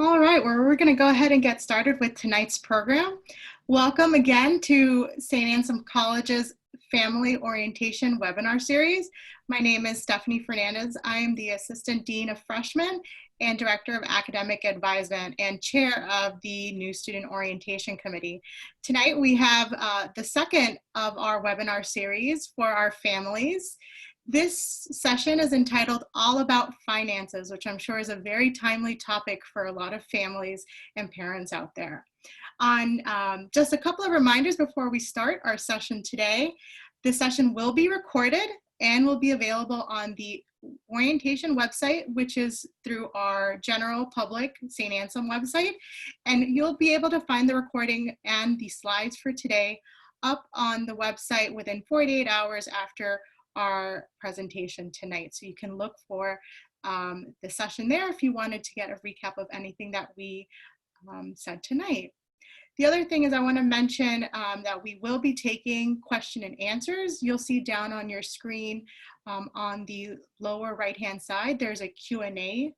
All right, well, we're going to go ahead and get started with tonight's program. Welcome again to St. Anselm College's Family Orientation webinar series. My name is Stephanie Fernandez. I am the Assistant Dean of Freshmen and Director of Academic Advisement and Chair of the New Student Orientation Committee. Tonight we have the second of our webinar series for our families. This session is entitled All About Finances, which I'm sure is a very timely topic for a lot of families and parents out there. Just a couple of reminders before we start our session today. This session will be recorded and will be available on the orientation website, which is through our general public St. Anselm website. And you'll be able to find the recording and the slides for today up on the website within 48 hours after our presentation tonight. So you can look for the session there if you wanted to get a recap of anything that we said tonight. The other thing is I want to mention that we will be taking question and answers. You'll see down on your screen on the lower right-hand side, there's a Q&A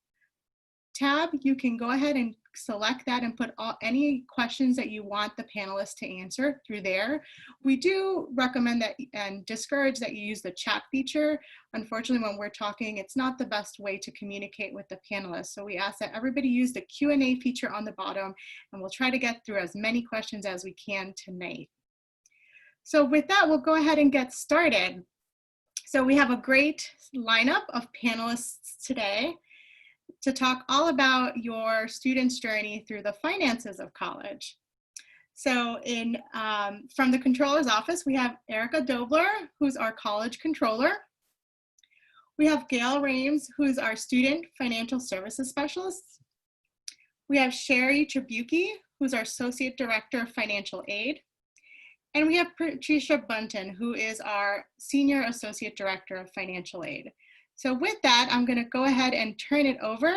tab. You can go ahead and select that and put any questions that you want the panelists to answer through there. We do recommend that and discourage that you use the chat feature. Unfortunately, when we're talking, it's not the best way to communicate with the panelists. So we ask that everybody use the Q&A feature on the bottom, and we'll try to get through as many questions as we can tonight. So with that, we'll go ahead and get started. So we have a great lineup of panelists today to talk all about your student's journey through the finances of college. So from the controller's office, we have Erica Dobler, who's our college controller. We have Gail Rames, who's our student financial services specialist. We have Sherry Tribucchi, who's our associate director of financial aid. And we have Patricia Bunton, who is our senior associate director of financial aid. So with that, I'm going to go ahead and turn it over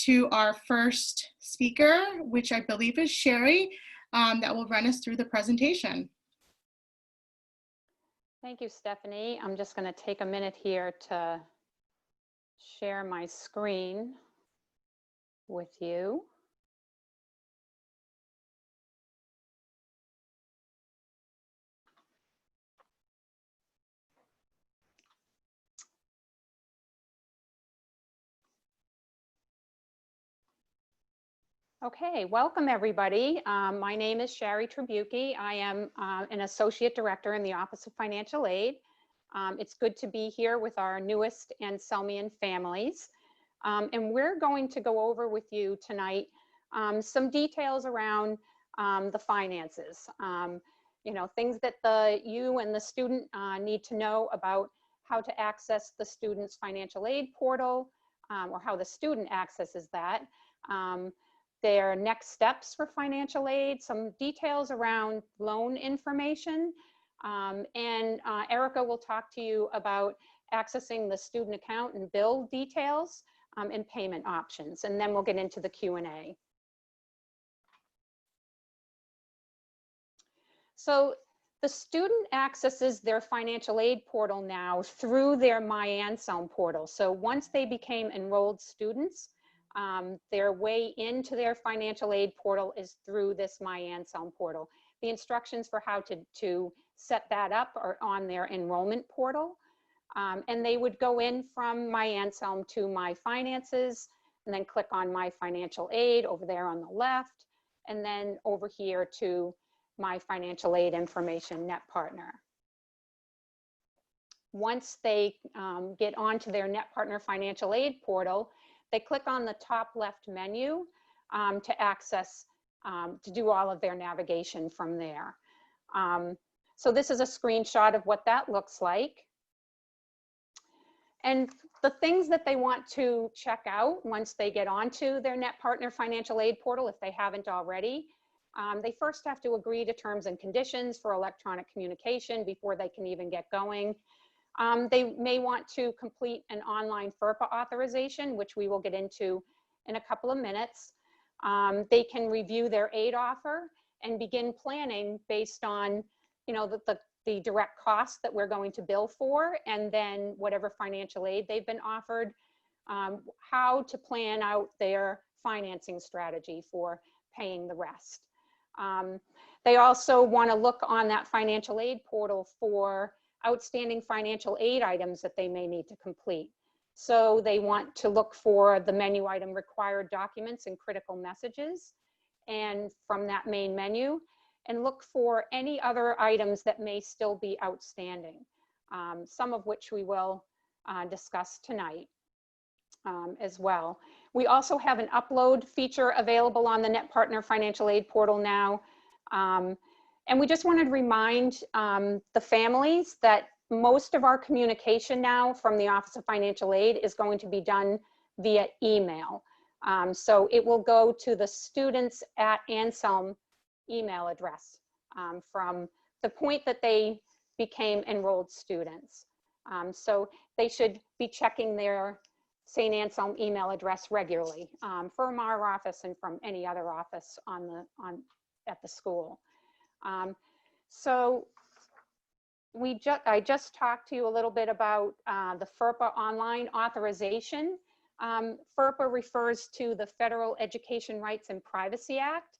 to our first speaker, which I believe is Sherry, that will run us through the presentation. Thank you, Stephanie. I'm just going to take a minute here to share my screen with you. Okay, welcome everybody. My name is Sherry Tribucchi. I am an associate director in the Office of Financial Aid. It's good to be here with our newest Anselmian families. And we're going to go over with you tonight some details around the finances. You know, things that you and the student need to know about how to access the student's financial aid portal, or how the student accesses that. Their next steps for financial aid, some details around loan information, and Erica will talk to you about accessing the student account and bill details and payment options, and then we'll get into the Q&A. So the student accesses their financial aid portal now through their My Anselm portal. So once they became enrolled students, their way into their financial aid portal is through this My Anselm portal. The instructions for how to set that up are on their enrollment portal. And they would go in from My Anselm to My Finances, and then click on My Financial Aid over there on the left, and then over here to My Financial Aid Information Net Partner. Once they get onto their Net Partner Financial Aid portal, they click on the top left menu to access, to do all of their navigation from there. So this is a screenshot of what that looks like. And the things that they want to check out once they get onto their Net Partner Financial Aid portal, if they haven't already, they first have to agree to terms and conditions for electronic communication before they can even get going. They may want to complete an online ERPA authorization, which we will get into in a couple of minutes. They can review their aid offer and begin planning based on, you know, the direct costs that we're going to bill for, and then whatever financial aid they've been offered, how to plan out their financing strategy for paying the rest. They also want to look on that financial aid portal for outstanding financial aid items that they may need to complete. So they want to look for the menu item required documents and critical messages, and from that main menu, and look for any other items that may still be outstanding, some of which we will discuss tonight as well. We also have an upload feature available on the Net Partner Financial Aid portal now. And we just wanted to remind the families that most of our communication now from the Office of Financial Aid is going to be done via email. So it will go to the students at Anselm email address from the point that they became enrolled students. So they should be checking their St. Anselm email address regularly from our office and from any other office at the school. So I just talked to you a little bit about the FERPA online authorization. FERPA refers to the Federal Education Rights and Privacy Act.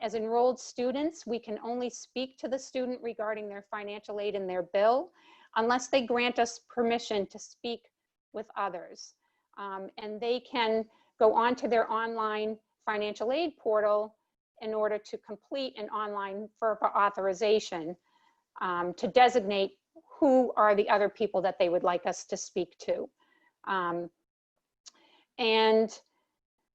As enrolled students, we can only speak to the student regarding their financial aid and their bill unless they grant us permission to speak with others. And they can go onto their online financial aid portal in order to complete an online FERPA authorization to designate who are the other people that they would like us to speak to. And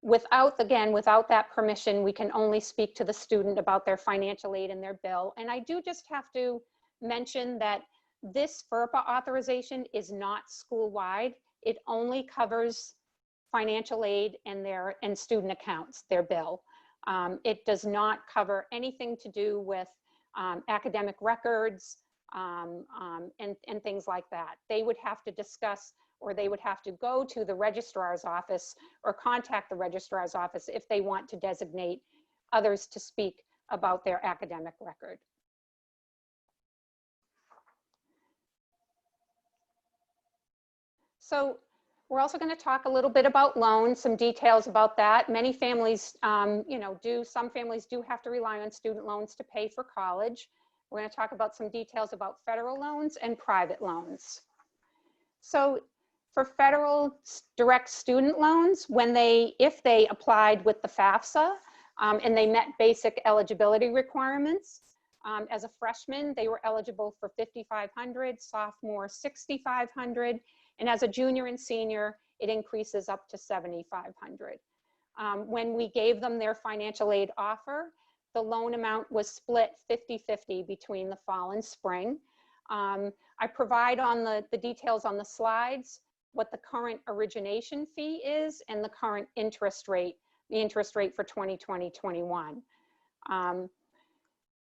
without that permission, we can only speak to the student about their financial aid and their bill. And I do just have to mention that this FERPA authorization is not school-wide. It only covers financial aid and student accounts, their bill. It does not cover anything to do with academic records and things like that. They would have to discuss, or they would have to go to the registrar's office or contact the registrar's office if they want to designate others to speak about their academic record. So we're also going to talk a little bit about loans, some details about that. Many families, some families do have to rely on student loans to pay for college. We're going to talk about some details about federal loans and private loans. So for federal direct student loans, if they applied with the FAFSA and they met basic eligibility requirements, as a freshman, they were eligible for $5,500, sophomore $6,500, and as a junior and senior, it increases up to $7,500. When we gave them their financial aid offer, the loan amount was split 50-50 between the fall and spring. I provide on the details on the slides what the current origination fee is and the current interest rate, the interest rate for 2020-21.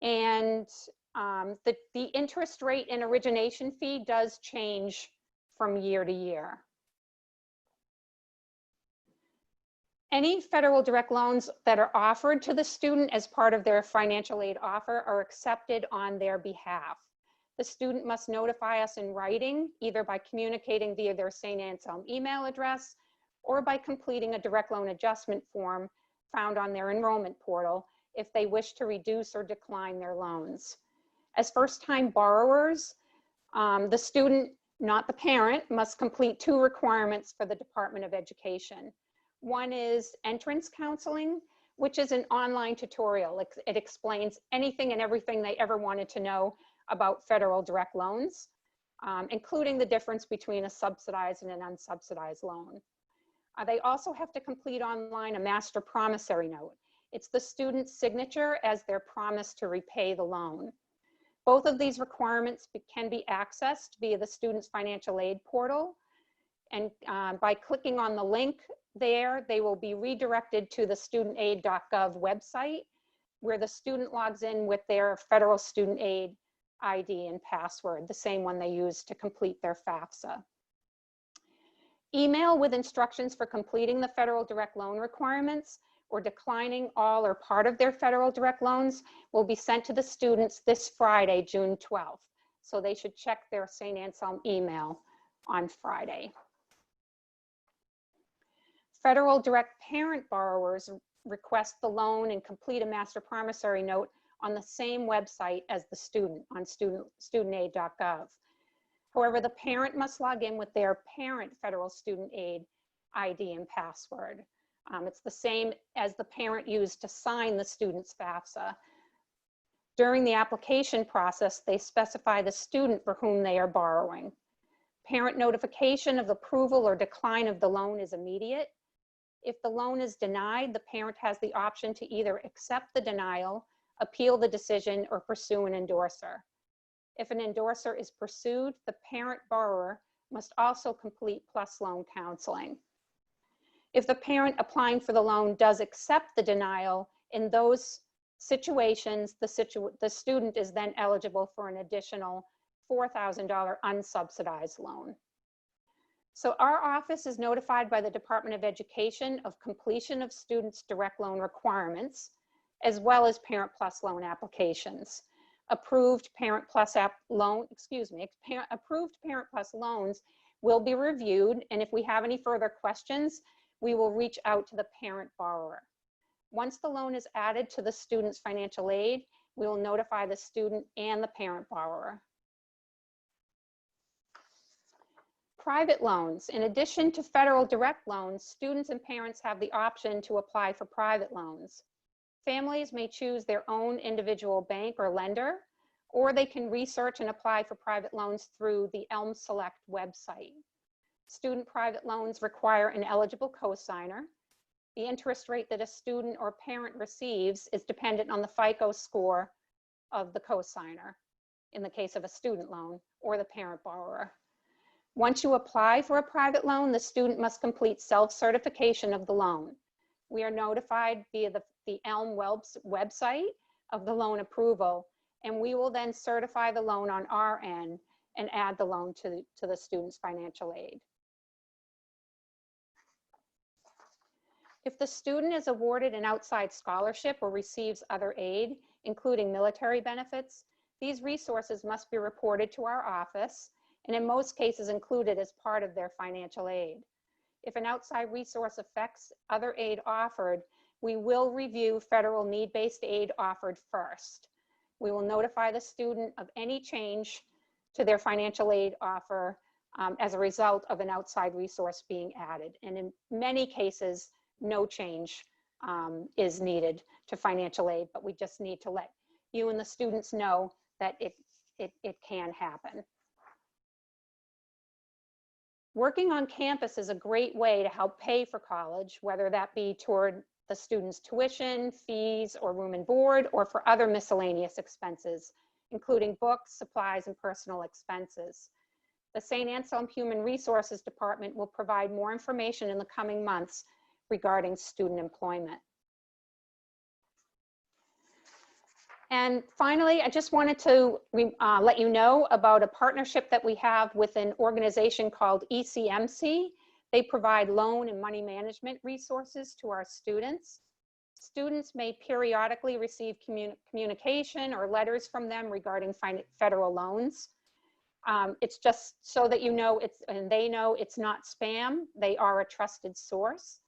The interest rate and origination fee does change from year to year. Any federal direct loans that are offered to the student as part of their financial aid offer are accepted on their behalf. The student must notify us in writing, either by communicating via their St. Anselm email address or by completing a direct loan adjustment form found on their enrollment portal if they wish to reduce or decline their loans. As first-time borrowers, the student, not the parent, must complete 2 requirements for the Department of Education. One is entrance counseling, which is an online tutorial. It explains anything and everything they ever wanted to know about federal direct loans, including the difference between a subsidized and an unsubsidized loan. They also have to complete online a master promissory note. It's the student's signature as their promise to repay the loan. Both of these requirements can be accessed via the student's financial aid portal. And by clicking on the link there, they will be redirected to the studentaid.gov website, where the student logs in with their federal student aid ID and password, the same one they use to complete their FAFSA. Email with instructions for completing the federal direct loan requirements or declining all or part of their federal direct loans will be sent to the students this Friday, June 12th. So they should check their St. Anselm email on Friday. Federal direct parent borrowers request the loan and complete a master promissory note on the same website as the student on studentaid.gov. However, the parent must log in with their parent federal student aid ID and password. It's the same as the parent used to sign the student's FAFSA. During the application process, they specify the student for whom they are borrowing. Parent notification of approval or decline of the loan is immediate. If the loan is denied, the parent has the option to either accept the denial, appeal the decision, or pursue an endorser. If an endorser is pursued, the parent borrower must also complete PLUS loan counseling. If the parent applying for the loan does accept the denial, in those situations, the student is then eligible for an additional $4,000 unsubsidized loan. So our office is notified by the Department of Education of completion of students' direct loan requirements, as well as Parent Plus loan applications. Approved Parent Plus approved Parent Plus loans will be reviewed, and if we have any further questions, we will reach out to the parent borrower. Once the loan is added to the student's financial aid, we will notify the student and the parent borrower. Private loans. In addition to federal direct loans, students and parents have the option to apply for private loans. Families may choose their own individual bank or lender, or they can research and apply for private loans through the Elm Select website. Student private loans require an eligible cosigner. The interest rate that a student or parent receives is dependent on the FICO score of the cosigner, in the case of a student loan, or the parent borrower. Once you apply for a private loan, the student must complete self-certification of the loan. We are notified via the Elm website of the loan approval, and we will then certify the loan on our end and add the loan to the student's financial aid. If the student is awarded an outside scholarship or receives other aid, including military benefits, these resources must be reported to our office, and in most cases included as part of their financial aid. If an outside resource affects other aid offered, we will review federal need-based aid offered first. We will notify the student of any change to their financial aid offer as a result of an outside resource being added. And in many cases, no change is needed to financial aid, but we just need to let you and the students know that it can happen. Working on campus is a great way to help pay for college, whether that be toward the student's tuition, fees, or room and board, or for other miscellaneous expenses, including books, supplies, and personal expenses. The St. Anselm Human Resources Department will provide more information in the coming months regarding student employment. And finally, I just wanted to let you know about a partnership that we have with an organization called ECMC. They provide loan and money management resources to our students. Students may periodically receive communication or letters from them regarding federal loans. It's just so that you know and they know it's not spam. They are a trusted source.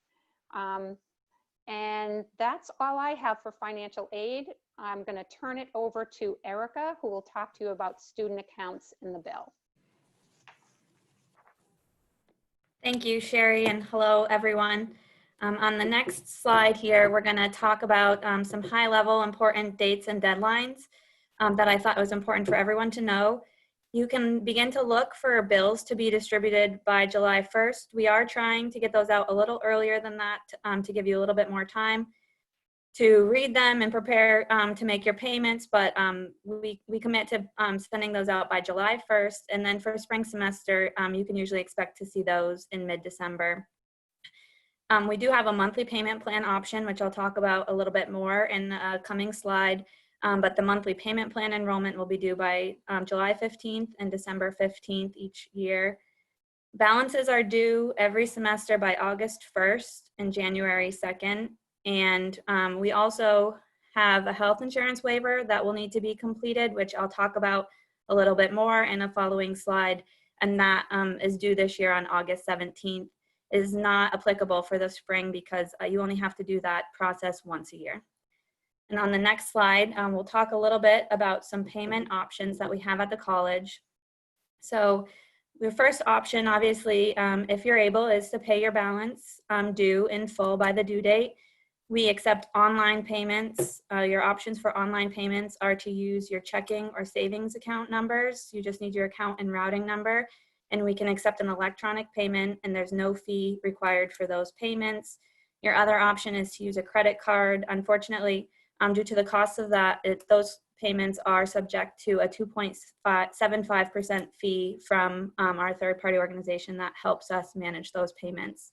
And that's all I have for financial aid. I'm going to turn it over to Erica, who will talk to you about student accounts in the bill. Thank you, Sherry, and hello, everyone. On the next slide here, we're going to talk about some high-level important dates and deadlines that I thought was important for everyone to know. You can begin to look for bills to be distributed by July 1st. We are trying to get those out a little earlier than that to give you a little bit more time to read them and prepare to make your payments, but we commit to sending those out by July 1st, and then for spring semester, you can usually expect to see those in mid-December. We do have a monthly payment plan option, which I'll talk about a little bit more in the coming slide, but the monthly payment plan enrollment will be due by July 15th and December 15th each year. Balances are due every semester by August 1st and January 2nd. And we also have a health insurance waiver that will need to be completed, which I'll talk about a little bit more in a following slide. And that is due this year on August 17th. is not applicable for the spring because you only have to do that process once a year. And on the next slide, we'll talk a little bit about some payment options that we have at the college. So the first option, obviously, if you're able, is to pay your balance due in full by the due date. We accept online payments. Your options for online payments are to use your checking or savings account numbers. You just need your account and routing number, and we can accept an electronic payment, and there's no fee required for those payments. Your other option is to use a credit card. Unfortunately, due to the cost of that, those payments are subject to a 2.75% fee from our third-party organization that helps us manage those payments.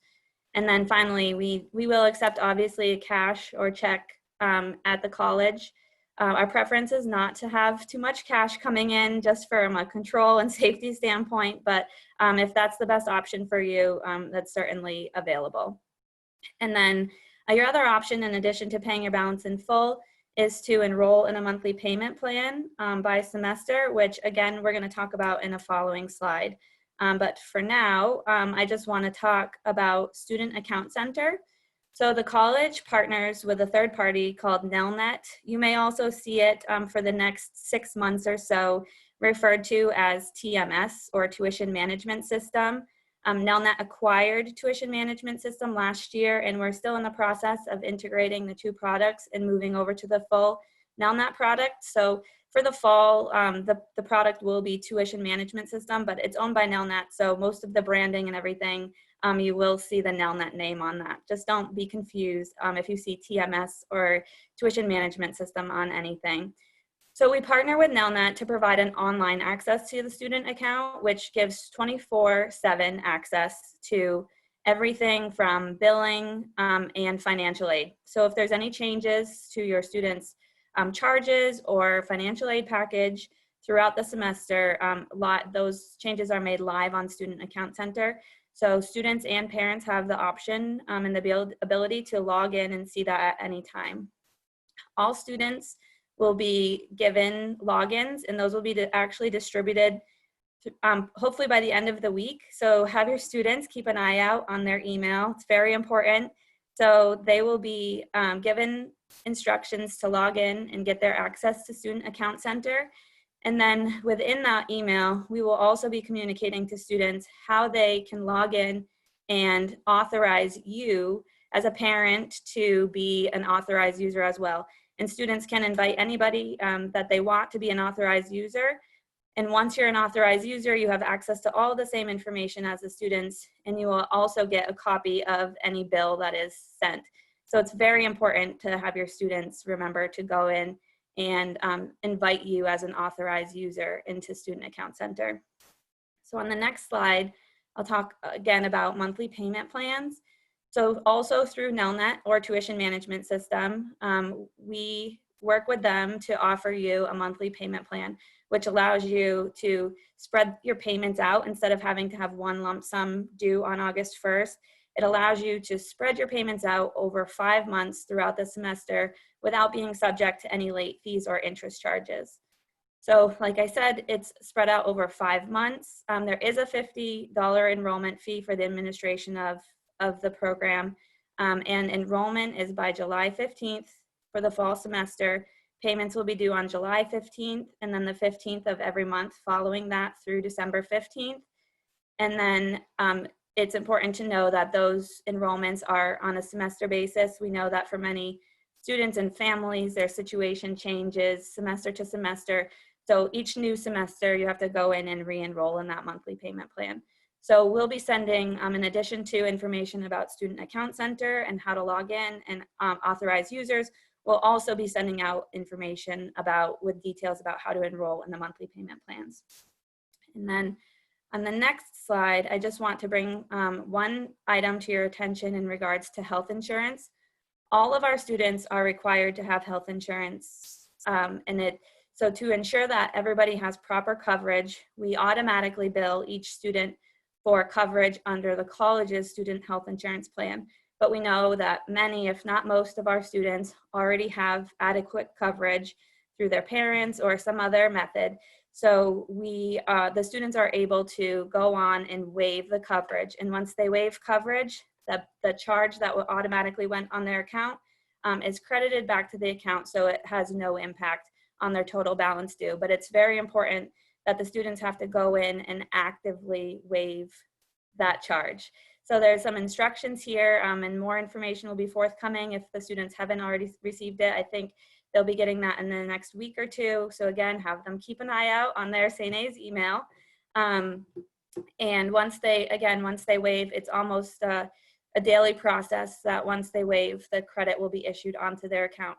And then finally, we will accept obviously a cash or check at the college. Our preference is not to have too much cash coming in just from a control and safety standpoint, but if that's the best option for you, that's certainly available. And then your other option, in addition to paying your balance in full, is to enroll in a monthly payment plan by semester, which again, we're going to talk about in a following slide. But for now, I just want to talk about Student Account Center. So the college partners with a third party called Nelnet. You may also see it for the next 6 months or so referred to as TMS, or Tuition Management System. Nelnet acquired Tuition Management System last year, and we're still in the process of integrating the two products and moving over to the full Nelnet product. So for the fall, the product will be Tuition Management System, but it's owned by Nelnet, so most of the branding and everything, you will see the Nelnet name on that. Just don't be confused if you see TMS or Tuition Management System on anything. So we partner with Nelnet to provide an online access to the student account, which gives 24/7 access to everything from billing and financial aid. So if there's any changes to your students' charges or financial aid package throughout the semester, those changes are made live on Student Account Center. So students and parents have the option and the ability to log in and see that at any time. All students will be given logins, and those will be actually distributed hopefully by the end of the week. So have your students keep an eye out on their email. It's very important. So they will be given instructions to log in and get their access to Student Account Center. And then within that email, we will also be communicating to students how they can log in and authorize you as a parent to be an authorized user as well. And students can invite anybody that they want to be an authorized user. And once you're an authorized user, you have access to all the same information as the students, and you will also get a copy of any bill that is sent. So it's very important to have your students remember to go in and invite you as an authorized user into Student Account Center. So on the next slide, I'll talk again about monthly payment plans. So also through Nelnet or Tuition Management System, we work with them to offer you a monthly payment plan, which allows you to spread your payments out instead of having to have one lump sum due on August 1st. It allows you to spread your payments out over 5 months throughout the semester without being subject to any late fees or interest charges. So like I said, it's spread out over 5 months. There is a $50 enrollment fee for the administration of the program, and enrollment is by July 15th for the fall semester. Payments will be due on July 15th and then the 15th of every month following that through December 15th. And then it's important to know that those enrollments are on a semester basis. We know that for many students and families, their situation changes semester to semester. So each new semester, you have to go in and re-enroll in that monthly payment plan. So we'll be sending, in addition to information about Student Account Center and how to log in and authorize users, we'll also be sending out information with details about how to enroll in the monthly payment plans. And then on the next slide, I just want to bring one item to your attention in regards to health insurance. All of our students are required to have health insurance, so to ensure that everybody has proper coverage, we automatically bill each student for coverage under the college's student health insurance plan. But we know that many, if not most of our students already have adequate coverage through their parents or some other method. So the students are able to go on and waive the coverage. And once they waive coverage, the charge that will automatically went on their account is credited back to the account, so it has no impact on their total balance due. But it's very important that the students have to go in and actively waive that charge. So there's some instructions here, and more information will be forthcoming if the students haven't already received it. I think they'll be getting that in the next week or two. So again, have them keep an eye out on their St. A's email. And once they waive, it's almost a daily process that once they waive, the credit will be issued onto their account.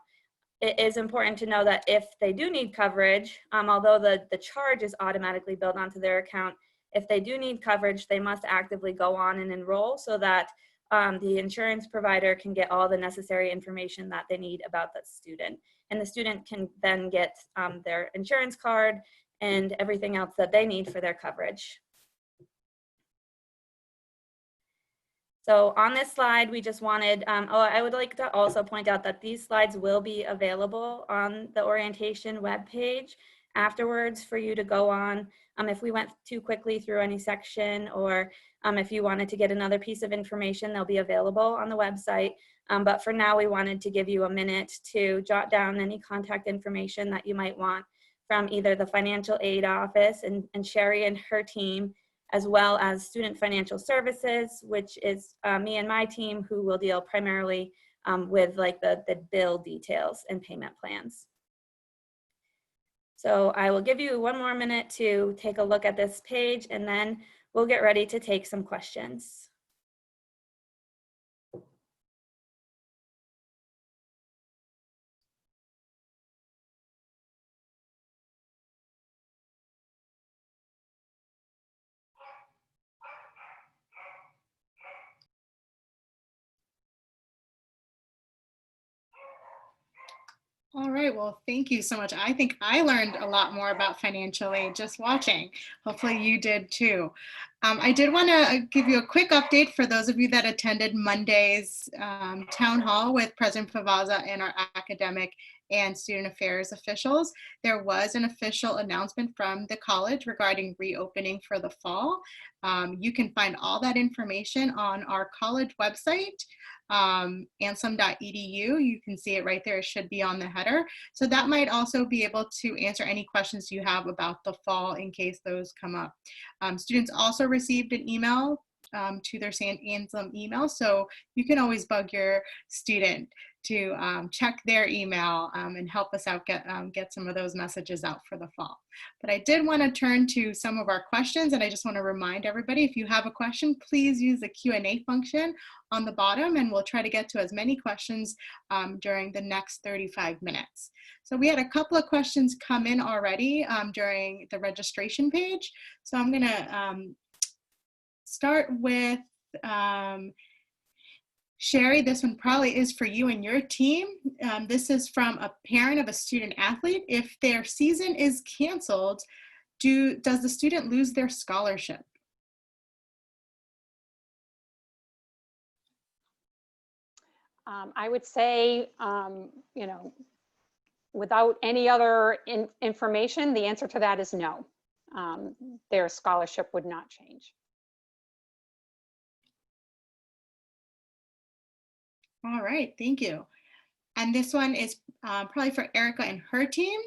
It is important to know that if they do need coverage, although the charge is automatically billed onto their account, if they do need coverage, they must actively go on and enroll so that the insurance provider can get all the necessary information that they need about the student. And the student can then get their insurance card and everything else that they need for their coverage. So on this slide, we just wanted, I would like to also point out that these slides will be available on the orientation webpage afterwards for you to go on. If we went too quickly through any section, or if you wanted to get another piece of information, they'll be available on the website. But for now, we wanted to give you a minute to jot down any contact information that you might want from either the financial aid office and Sherry and her team, as well as Student Financial Services, which is me and my team, who will deal primarily with like the bill details and payment plans. So I will give you one more minute to take a look at this page, and then we'll get ready to take some questions. All right, well, thank you so much. I think I learned a lot more about financial aid just watching. Hopefully you did too. I did want to give you a quick update for those of you that attended Monday's town hall with President Favazza and our academic and student affairs officials. There was an official announcement from the college regarding reopening for the fall. You can find all that information on our college website. Ansem.edu. You can see it right there. It should be on the header. So that might also be able to answer any questions you have about the fall in case those come up. Students also received an email to their Ansem email. So you can always bug your student to check their email and help us out get some of those messages out for the fall. But I did want to turn to some of our questions, and I just want to remind everybody, if you have a question, please use the Q&A function on the bottom, and we'll try to get to as many questions during the next 35 minutes. So we had a couple of questions come in already during the registration page. So I'm going to start with Sherry. This one probably is for you and your team. This is from a parent of a student athlete. If their season is canceled, does the student lose their scholarship? I would say, you know, without any other information, the answer to that is no. Their scholarship would not change. All right, thank you. And this one is probably for Erica and her team.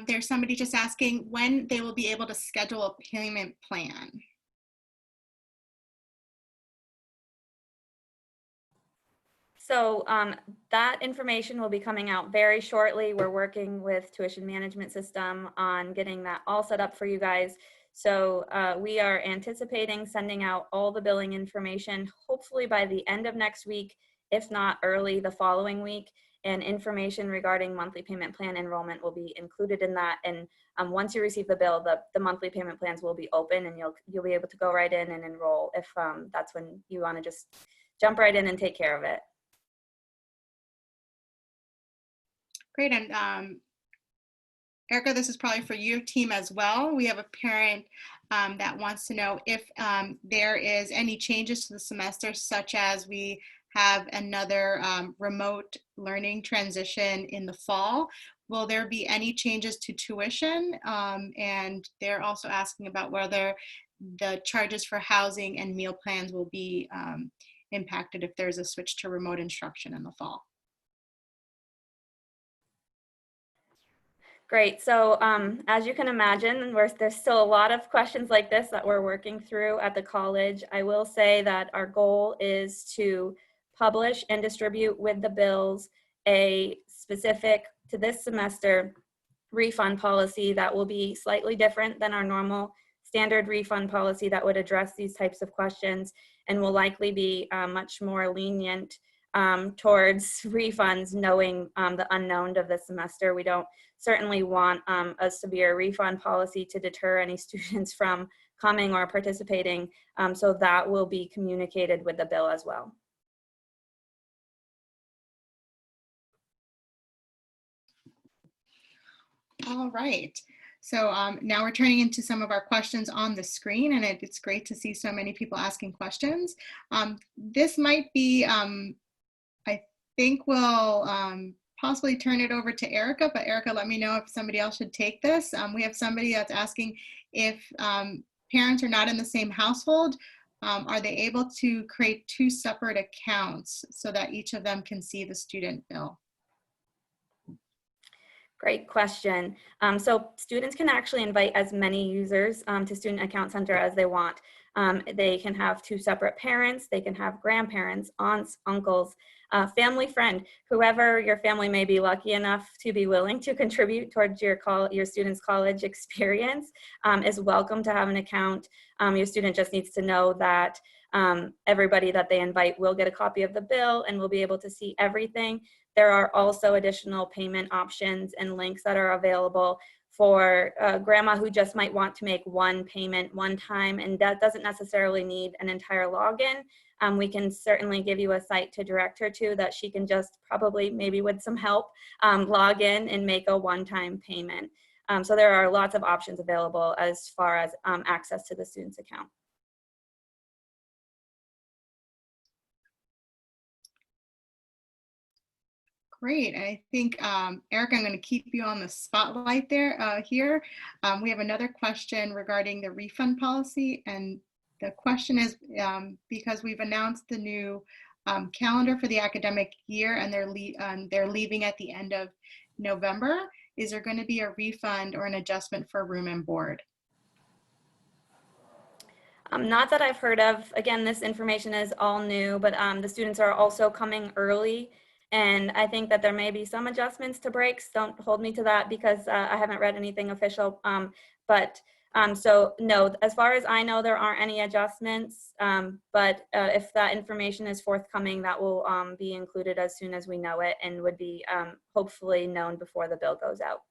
There's somebody just asking when they will be able to schedule a payment plan. So that information will be coming out very shortly. We're working with Tuition Management System on getting that all set up for you guys. So we are anticipating sending out all the billing information, hopefully by the end of next week, if not early the following week. And information regarding monthly payment plan enrollment will be included in that. And once you receive the bill, the monthly payment plans will be open, and you'll be able to go right in and enroll if that's when you want to just jump right in and take care of it. Great, and Erica, this is probably for your team as well. We have a parent that wants to know if there is any changes to the semester, such as we have another remote learning transition in the fall. will there be any changes to tuition? And they're also asking about whether the charges for housing and meal plans will be impacted if there's a switch to remote instruction in the fall. Great. So as you can imagine, there's still a lot of questions like this that we're working through at the college. I will say that our goal is to publish and distribute with the bills a specific, to this semester, refund policy that will be slightly different than our normal standard refund policy that would address these types of questions, and will likely be much more lenient towards refunds, knowing the unknown of the semester. We don't certainly want a severe refund policy to deter any students from coming or participating, so that will be communicated with the bill as well. All right. So now we're turning into some of our questions on the screen, and it's great to see so many people asking questions. This might be, I think we'll possibly turn it over to Erica, but Erica, let me know if somebody else should take this. We have somebody that's asking if parents are not in the same household, are they able to create 2 separate accounts so that each of them can see the student bill? Great question. So students can actually invite as many users to Student Account Center as they want. They can have 2 separate parents, they can have grandparents, aunts, uncles, family friend, whoever your family may be lucky enough to be willing to contribute towards your student's college experience is welcome to have an account. Your student just needs to know that everybody that they invite will get a copy of the bill and will be able to see everything. There are also additional payment options and links that are available for grandma who just might want to make one payment one time, and that doesn't necessarily need an entire login. We can certainly give you a site to direct her to that she can just probably, maybe with some help, log in and make a one-time payment. So there are lots of options available as far as access to the student's account. Great. I think, Erica, I'm going to keep you on the spotlight there. Here, we have another question regarding the refund policy. And the question is, because we've announced the new calendar for the academic year and they're leaving at the end of November, is there going to be a refund or an adjustment for room and board? Not that I've heard of. Again, this information is all new, but the students are also coming early. And I think that there may be some adjustments to breaks. Don't hold me to that because I haven't read anything official. So no, as far as I know, there aren't any adjustments. But if that information is forthcoming, that will be included as soon as we know it and would be hopefully known before the bill goes out.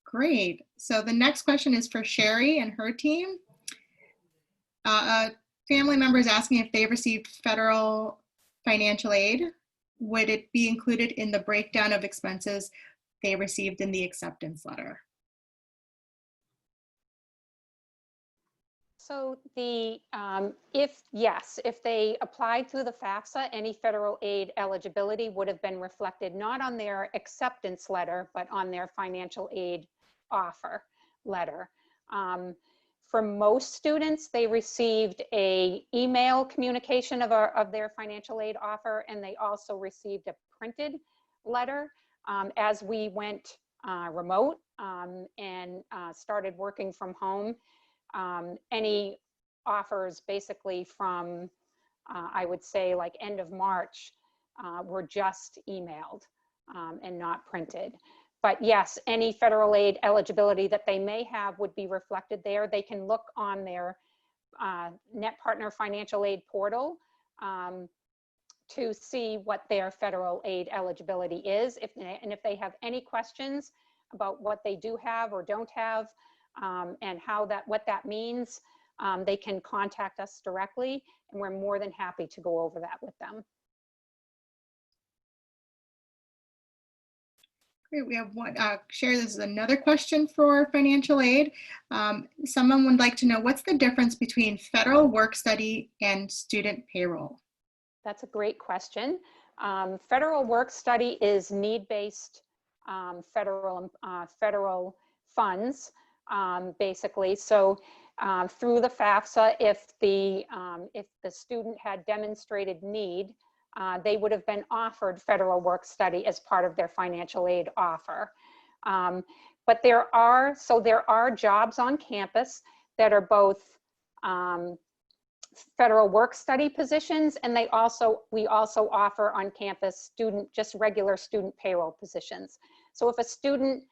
Great. So the next question is for Sherry and her team. A family member is asking if they received federal financial aid. Would it be included in the breakdown of expenses they received in the acceptance letter? So if they applied through the FAFSA, any federal aid eligibility would have been reflected not on their acceptance letter, but on their financial aid offer letter. For most students, they received an email communication of their financial aid offer, and they also received a printed letter as we went remote and started working from home. Any offers basically from, I would say, like end of March were just emailed and not printed. But yes, any federal aid eligibility that they may have would be reflected there. They can look on their Net Partner Financial Aid portal to see what their federal aid eligibility is. And if they have any questions about what they do have or don't have, and what that means, they can contact us directly, and we're more than happy to go over that with them. Great. We have one, Sherry, this is another question for financial aid. Someone would like to know, what's the difference between federal work study and student payroll? That's a great question. Federal work study is need-based federal funds, basically. So through the FAFSA, if the student had demonstrated need, they would have been offered federal work study as part of their financial aid offer. But there are jobs on campus that are both federal work study positions, and we also offer on campus just regular student payroll positions. So if a student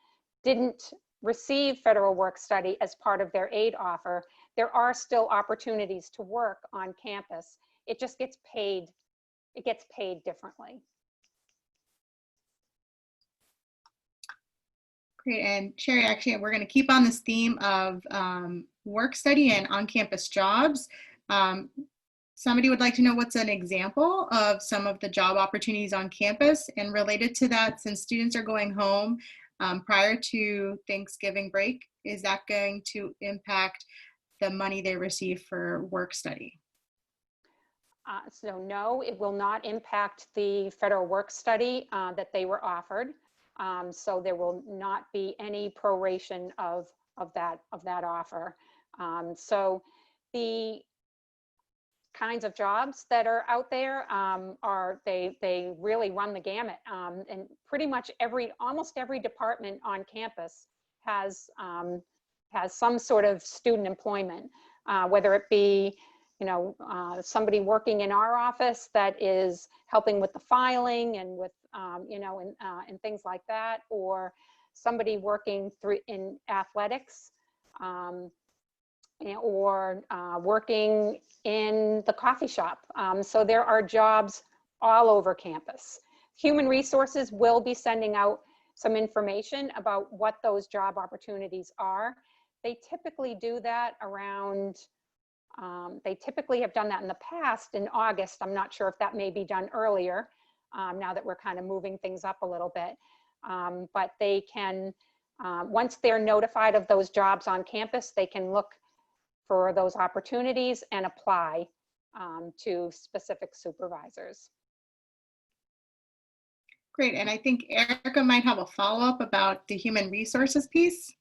didn't receive federal work study as part of their aid offer, there are still opportunities to work on campus. It just gets paid, differently. Great, and Sherry, actually, we're going to keep on this theme of work study and on-campus jobs. Somebody would like to know what's an example of some of the job opportunities on campus, and related to that, since students are going home prior to Thanksgiving break, is that going to impact the money they receive for work study? So no, it will not impact the federal work study that they were offered. So there will not be any proration of that offer. So the kinds of jobs that are out there they really run the gamut, and pretty much almost every department on campus has some sort of student employment, whether it be somebody working in our office that is helping with the filing and with and things like that, or somebody working in athletics, or working in the coffee shop. So there are jobs all over campus. Human Resources will be sending out some information about what those job opportunities are. They typically do that around, they typically have done that in the past in August. I'm not sure if that may be done earlier, now that we're kind of moving things up a little bit. But they can, once they're notified of those jobs on campus, they can look for those opportunities and apply to specific supervisors. Great, and I think Erica might have a follow-up about the human resources piece.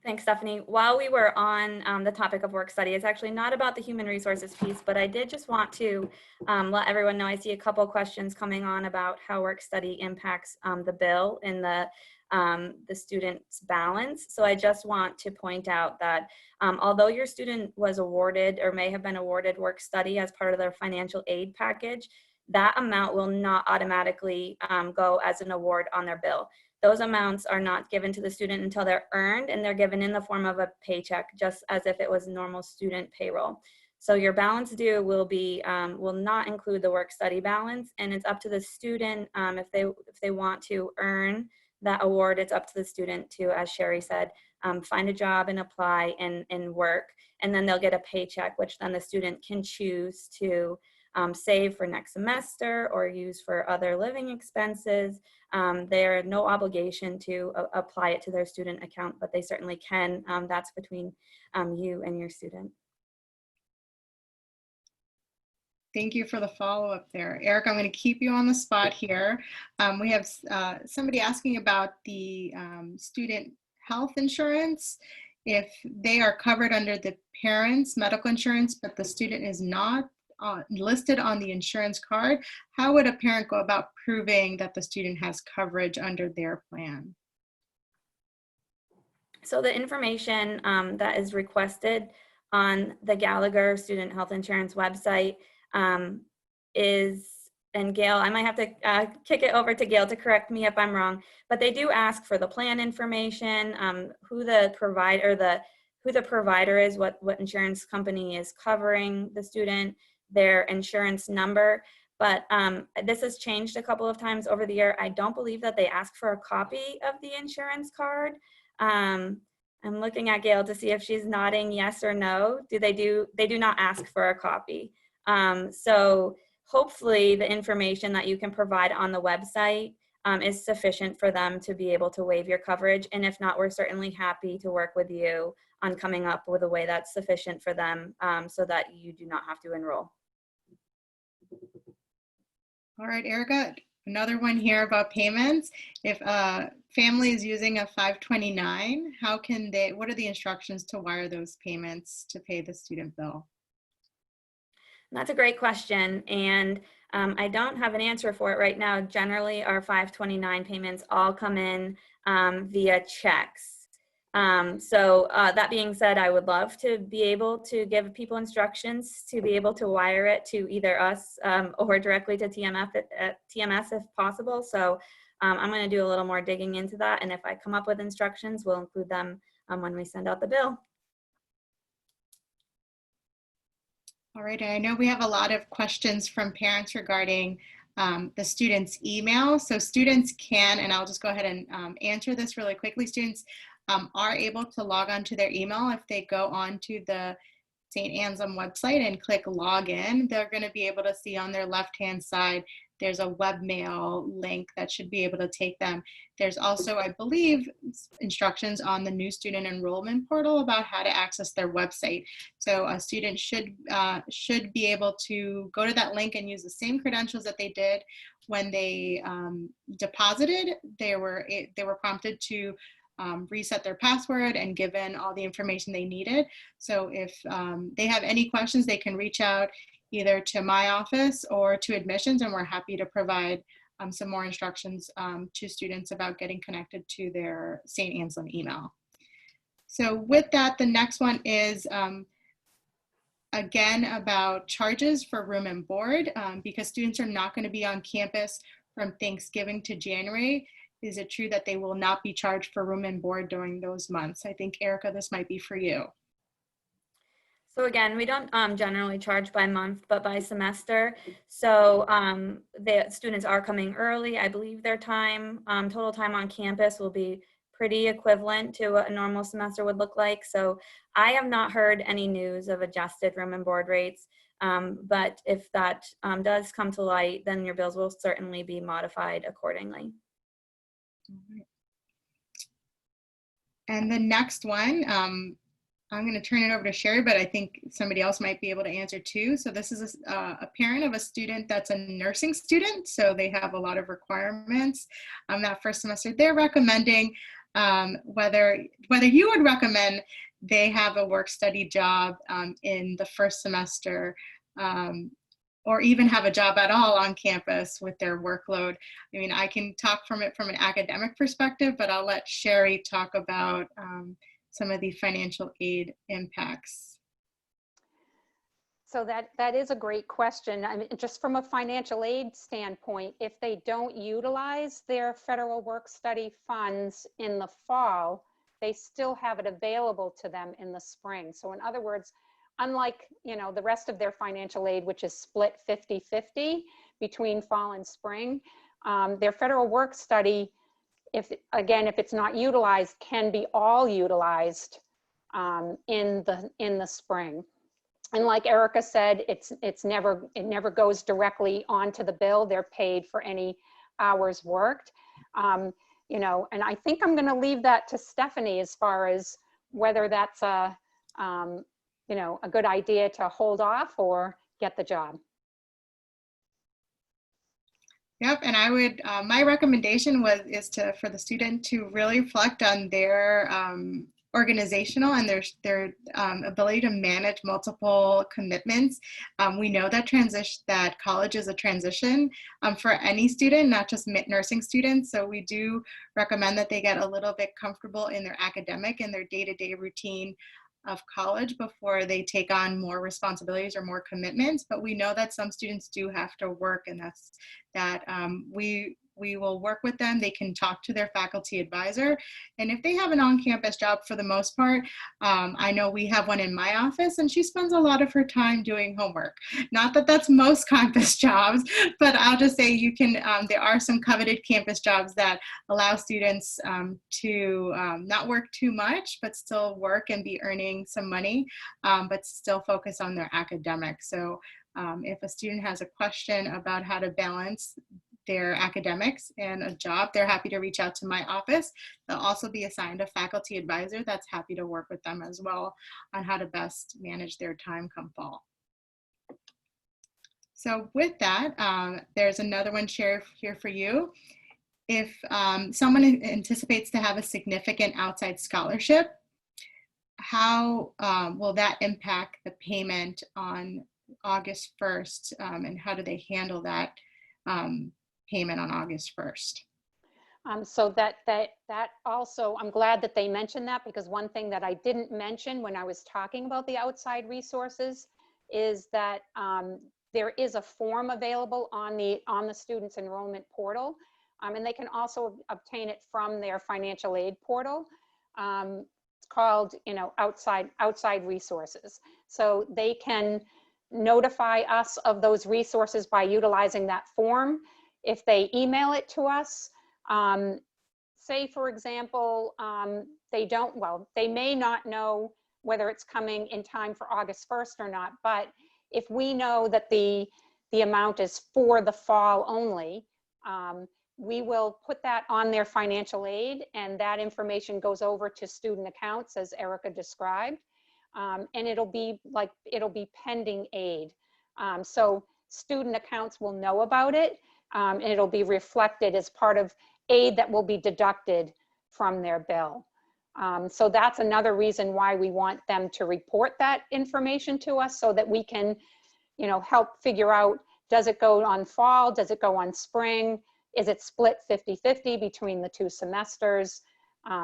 Thanks, Stephanie. While we were on the topic of work study, it's actually not about the human resources piece, but I did just want to let everyone know I see a couple of questions coming on about how work study impacts the bill in the student's balance. So I just want to point out that although your student was awarded or may have been awarded work study as part of their financial aid package, that amount will not automatically go as an award on their bill. Those amounts are not given to the student until they're earned, and they're given in the form of a paycheck, just as if it was normal student payroll. So your balance due will not include the work study balance, and it's up to the student if they want to earn that award. It's up to the student to, as Sherry said, find a job and apply and work, and then they'll get a paycheck, which then the student can choose to save for next semester or use for other living expenses. There are no obligation to apply it to their student account, but they certainly can. That's between you and your student. Thank you for the follow-up there. Eric, I'm going to keep you on the spot here. We have somebody asking about the student health insurance. If they are covered under the parent's medical insurance, but the student is not listed on the insurance card, how would a parent go about proving that the student has coverage under their plan? So the information that is requested on the Gallagher Student Health Insurance website is, and Gail, I might have to kick it over to Gail to correct me if I'm wrong, but they do ask for the plan information, who the provider is, what insurance company is covering the student, their insurance number. But this has changed a couple of times over the year. I don't believe that they ask for a copy of the insurance card. I'm looking at Gail to see if she's nodding yes or no. They do not ask for a copy. So hopefully the information that you can provide on the website is sufficient for them to be able to waive your coverage. And if not, we're certainly happy to work with you on coming up with a way that's sufficient for them so that you do not have to enroll. All right, Erica, another one here about payments. If a family is using a 529, what are the instructions to wire those payments to pay the student bill? That's a great question, and I don't have an answer for it right now. Generally, our 529 payments all come in via checks. That being said, I would love to be able to give people instructions to be able to wire it to either us or directly to TMS if possible. So I'm going to do a little more digging into that, and if I come up with instructions, we'll include them when we send out the bill. All right, and I know we have a lot of questions from parents regarding the student's email. So students can, and I'll just go ahead and answer this really quickly. Students are able to log on to their email. If they go on to the St. Anselm website and click login, they're going to be able to see on their left-hand side, there's a webmail link that should be able to take them. There's also, I believe, instructions on the new student enrollment portal about how to access their website. So a student should be able to go to that link and use the same credentials that they did when they deposited. They were prompted to reset their password and given all the information they needed. So if they have any questions, they can reach out either to my office or to admissions, and we're happy to provide some more instructions to students about getting connected to their St. Anselm email. So with that, the next one is again about charges for room and board, because students are not going to be on campus from Thanksgiving to January. Is it true that they will not be charged for room and board during those months? I think, Erica, this might be for you. So again, we don't generally charge by month, but by semester. So the students are coming early. I believe their time, total time on campus will be pretty equivalent to what a normal semester would look like. So I have not heard any news of adjusted room and board rates. But if that does come to light, then your bills will certainly be modified accordingly. And the next one, I'm going to turn it over to Sherry, but I think somebody else might be able to answer too. So this is a parent of a student that's a nursing student, so they have a lot of requirements that first semester. They're recommending whether you would recommend they have a work-study job in the first semester, or even have a job at all on campus with their workload. I mean, I can talk from an academic perspective, but I'll let Sherry talk about some of the financial aid impacts. So that is a great question. I mean, just from a financial aid standpoint, if they don't utilize their federal work-study funds in the fall, they still have it available to them in the spring. So in other words, unlike, the rest of their financial aid, which is split 50-50 between fall and spring, their federal work-study, if it's not utilized, can be all utilized in the spring. And like Erica said, it never goes directly onto the bill. They're paid for any hours worked. And I think I'm going to leave that to Stephanie as far as whether that's a good idea to hold off or get the job. Yep, and I would, my recommendation is for the student to really reflect on their organizational and their ability to manage multiple commitments. We know that college is a transition for any student, not just nursing students. So we do recommend that they get a little bit comfortable in their academic and their day-to-day routine of college before they take on more responsibilities or more commitments. But we know that some students do have to work, and we will work with them. They can talk to their faculty advisor. And if they have an on-campus job, for the most part, I know we have one in my office, and she spends a lot of her time doing homework. Not that that's most campus jobs, but I'll just say there are some coveted campus jobs that allow students to not work too much, but still work and be earning some money, but still focus on their academics. So if a student has a question about how to balance their academics and a job, they're happy to reach out to my office. They'll also be assigned a faculty advisor that's happy to work with them as well on how to best manage their time come fall. So with that, there's another one share here for you. If someone anticipates to have a significant outside scholarship, how will that impact the payment on August 1st, and how do they handle that payment on August 1st? So that also, I'm glad that they mentioned that, because one thing that I didn't mention when I was talking about the outside resources is that there is a form available on the student's enrollment portal, and they can also obtain it from their financial aid portal. It's called, outside resources. So they can notify us of those resources by utilizing that form. If they email it to us, say for example, they may not know whether it's coming in time for August 1st or not, but if we know that the amount is for the fall only, we will put that on their financial aid, and that information goes over to student accounts, as Erica described, and it'll be pending aid. So student accounts will know about it, and it'll be reflected as part of aid that will be deducted from their bill. So that's another reason why we want them to report that information to us, so that we can, help figure out, does it go on fall? Does it go on spring? Is it split 50-50 between the two semesters?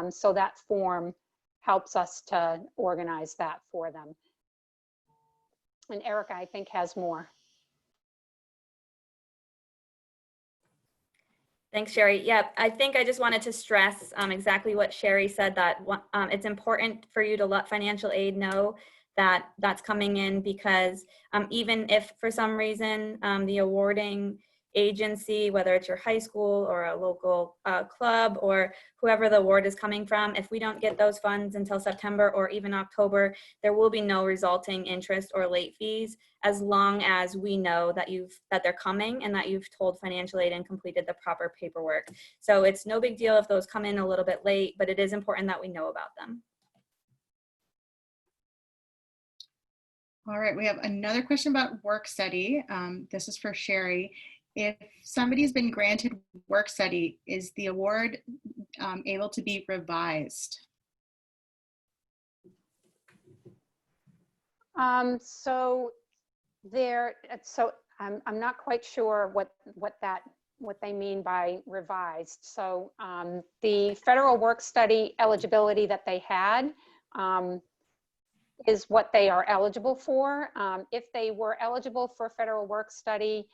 So that form helps us to organize that for them. And Erica, I think, has more. Thanks, Sherry. Yeah, I think I just wanted to stress exactly what Sherry said, that it's important for you to let financial aid know that that's coming in, because even if for some reason the awarding agency, whether it's your high school or a local club or whoever the award is coming from, if we don't get those funds until September or even October, there will be no resulting interest or late fees, as long as we know that they're coming and that you've told financial aid and completed the proper paperwork. So it's no big deal if those come in a little bit late, but it is important that we know about them. All right, we have another question about work study. This is for Sherry. If somebody's been granted work study, is the award able to be revised? So I'm not quite sure what they mean by revised. So the federal work study eligibility that they had is what they are eligible for. If they were eligible for federal work study,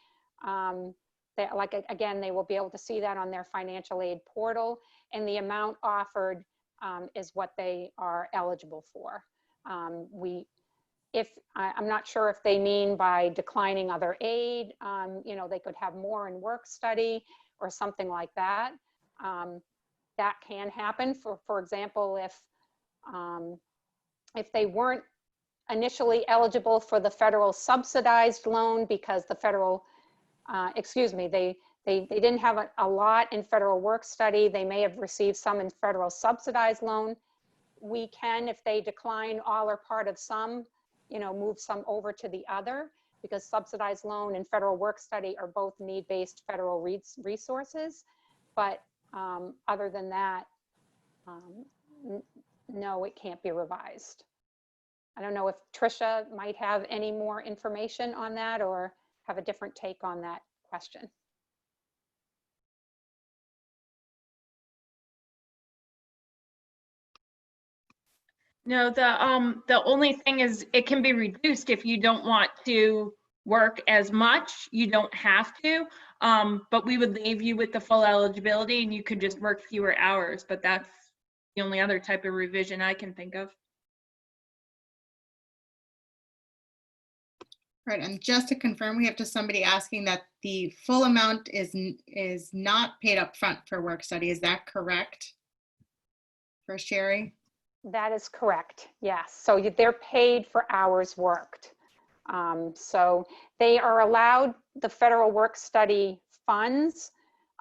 again, they will be able to see that on their financial aid portal, and the amount offered is what they are eligible for. I'm not sure if they mean by declining other aid, they could have more in work study or something like that. That can happen. For example, if they weren't initially eligible for the federal subsidized loan because the federal, they didn't have a lot in federal work study, they may have received some in federal subsidized loan. We can, if they decline all or part of some, move some over to the other, because subsidized loan and federal work study are both need-based federal resources. But other than that, no, it can't be revised. I don't know if Tricia might have any more information on that or have a different take on that question. No, the only thing is it can be reduced if you don't want to work as much. You don't have to, but we would leave you with the full eligibility and you could just work fewer hours, but that's the only other type of revision I can think of. Right, and just to confirm, we have just somebody asking that the full amount is not paid up front for work study. Is that correct for Sherry? That is correct, yes. So they're paid for hours worked. So they are allowed the federal work study funds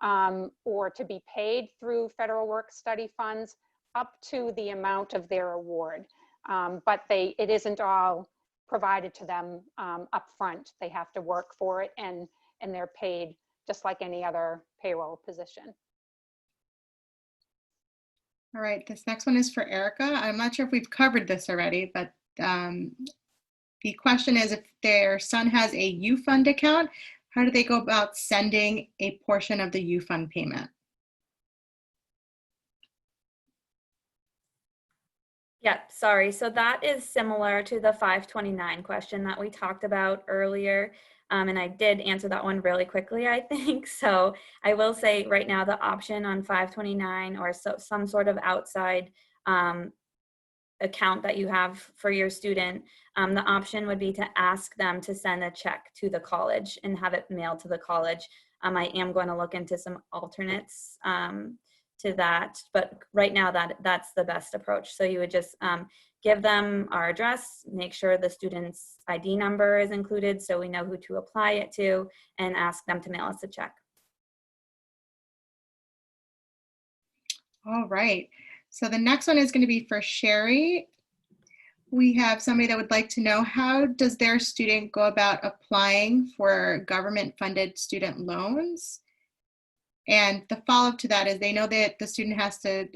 or to be paid through federal work study funds up to the amount of their award. But it isn't all provided to them upfront. They have to work for it, and they're paid just like any other payroll position. All right, this next one is for Erica. I'm not sure if we've covered this already, but the question is, if their son has a U-Fund account, how do they go about sending a portion of the U-Fund payment? Yep, sorry. So that is similar to the 529 question that we talked about earlier. And I did answer that one really quickly, I think. So I will say right now the option on 529 or some sort of outside account that you have for your student, the option would be to ask them to send a check to the college and have it mailed to the college. I am going to look into some alternates to that, but right now that's the best approach. So you would just give them our address, make sure the student's ID number is included so we know who to apply it to, and ask them to mail us a check. All right, so the next one is going to be for Sherry. We have somebody that would like to know, how does their student go about applying for government-funded student loans? And the follow-up to that is, they know that the student has to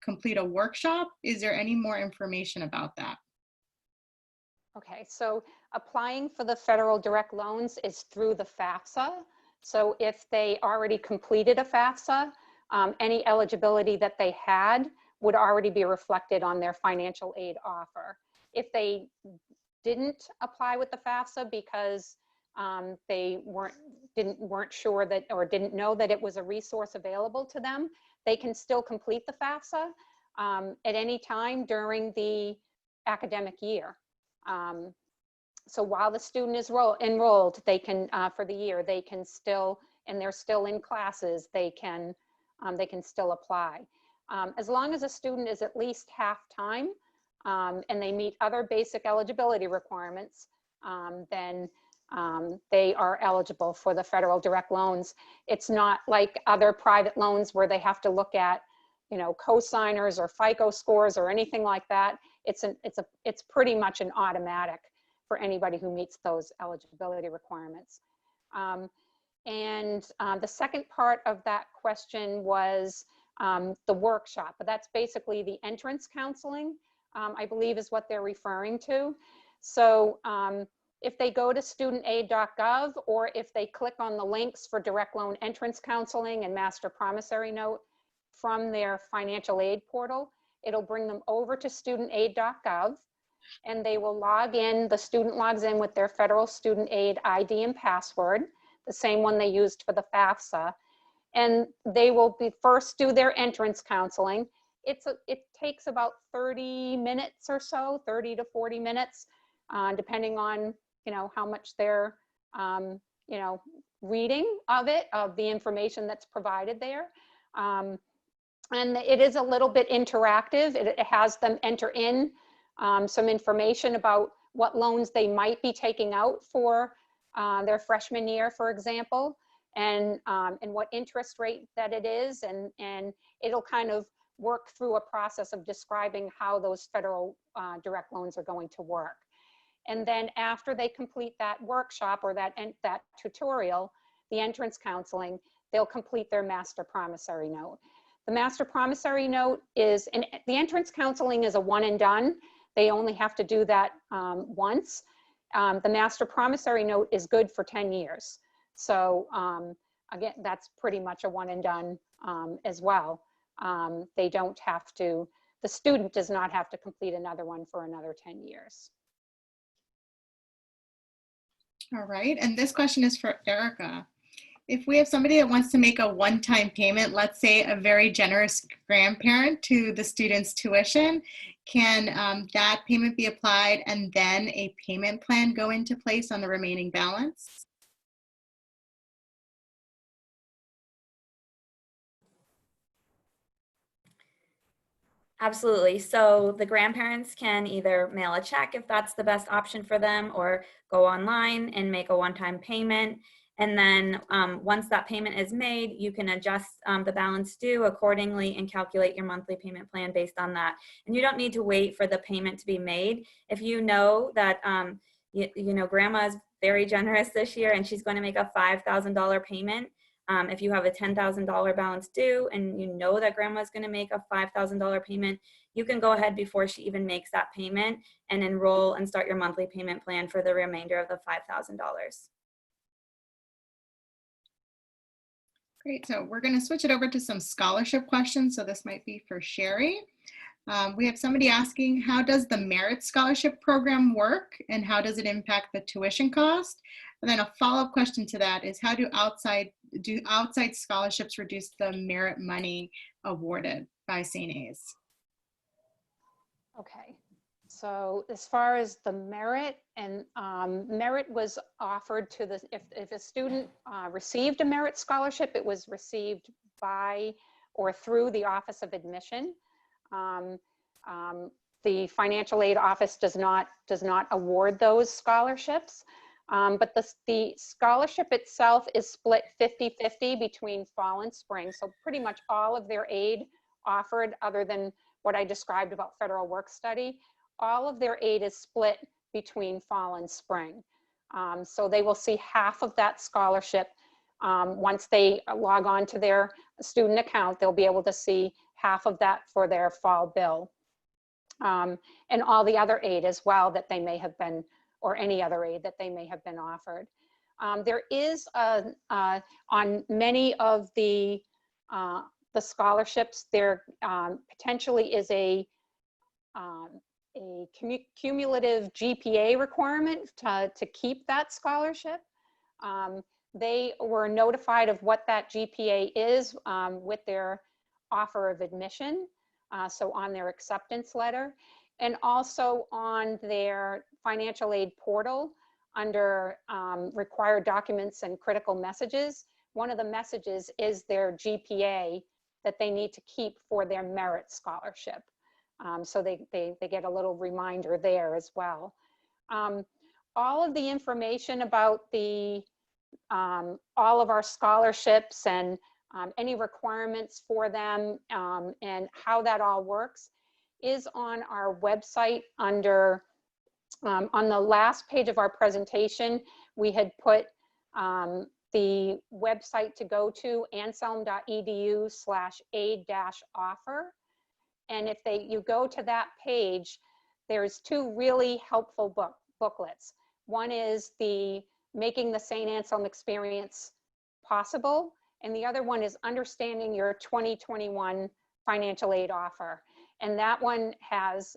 complete a workshop. Is there any more information about that? Okay, so applying for the federal direct loans is through the FAFSA. So if they already completed a FAFSA, any eligibility that they had would already be reflected on their financial aid offer. If they didn't apply with the FAFSA because they weren't sure that, or didn't know that it was a resource available to them, they can still complete the FAFSA at any time during the academic year. So while the student is enrolled, they can, for the year, they can still, and they're still in classes, they can still apply. As long as a student is at least half-time and they meet other basic eligibility requirements, then they are eligible for the federal direct loans. It's not like other private loans where they have to look at, you know, cosigners or FICO scores or anything like that. It's pretty much an automatic for anybody who meets those eligibility requirements. The second part of that question was the workshop, but that's basically the entrance counseling, I believe is what they're referring to. So if they go to studentaid.gov, or if they click on the links for direct loan entrance counseling and master promissory note from their financial aid portal, it'll bring them over to studentaid.gov, and they will log in. The student logs in with their federal student aid ID and password, the same one they used for the FAFSA. And they will first do their entrance counseling. It takes about 30 minutes or so, 30 to 40 minutes, depending on, you know, how much they're, you know, reading of the information that's provided there. And it is a little bit interactive. It has them enter in some information about what loans they might be taking out for their freshman year, for example, and what interest rate that it is, and it'll kind of work through a process of describing how those federal direct loans are going to work. And then after they complete that workshop or that tutorial, the entrance counseling, they'll complete their master promissory note. The master promissory note is, and the entrance counseling is a one and done. They only have to do that once. The master promissory note is good for 10 years. So again, that's pretty much a one and done as well. They don't have to, the student does not have to complete another one for another 10 years. All right, and this question is for Erica. If we have somebody that wants to make a one-time payment, let's say a very generous grandparent to the student's tuition, can that payment be applied and then a payment plan go into place on the remaining balance? Absolutely. So the grandparents can either mail a check if that's the best option for them, or go online and make a one-time payment. And then once that payment is made, you can adjust the balance due accordingly and calculate your monthly payment plan based on that. And you don't need to wait for the payment to be made. If you know that, you know, grandma is very generous this year and she's going to make a $5,000 payment. If you have a $10,000 balance due and you know that grandma is going to make a $5,000 payment, you can go ahead before she even makes that payment and enroll and start your monthly payment plan for the remainder of the $5,000. Great, so we're going to switch it over to some scholarship questions. So this might be for Sherry. We have somebody asking, how does the Merit Scholarship Program work and how does it impact the tuition cost? And then a follow-up question to that is, how do outside scholarships reduce the merit money awarded by St. A's? Okay, so as far as the merit, and merit was offered to the, if a student received a merit scholarship, it was received by or through the Office of Admission. The financial aid office does not award those scholarships, but the scholarship itself is split 50-50 between fall and spring. So pretty much all of their aid offered, other than what I described about federal work study, all of their aid is split between fall and spring. So they will see half of that scholarship. Once they log on to their student account, they'll be able to see half of that for their fall bill. And all the other aid as well that they may have been, or any other aid that they may have been offered. There is, on many of the scholarships, there potentially is a cumulative GPA requirement to keep that scholarship. They were notified of what that GPA is with their offer of admission, so on their acceptance letter, and also on their financial aid portal under required documents and critical messages. One of the messages is their GPA that they need to keep for their merit scholarship. So they get a little reminder there as well. All of the information about the all of our scholarships and any requirements for them and how that all works is on our website under, on the last page of our presentation, we had put the website to go to, anselm.edu/aid-offer. And if you go to that page, there's two really helpful booklets. One is the Making the St. Anselm Experience Possible, and the other one is Understanding Your 2021 Financial Aid Offer. And that one has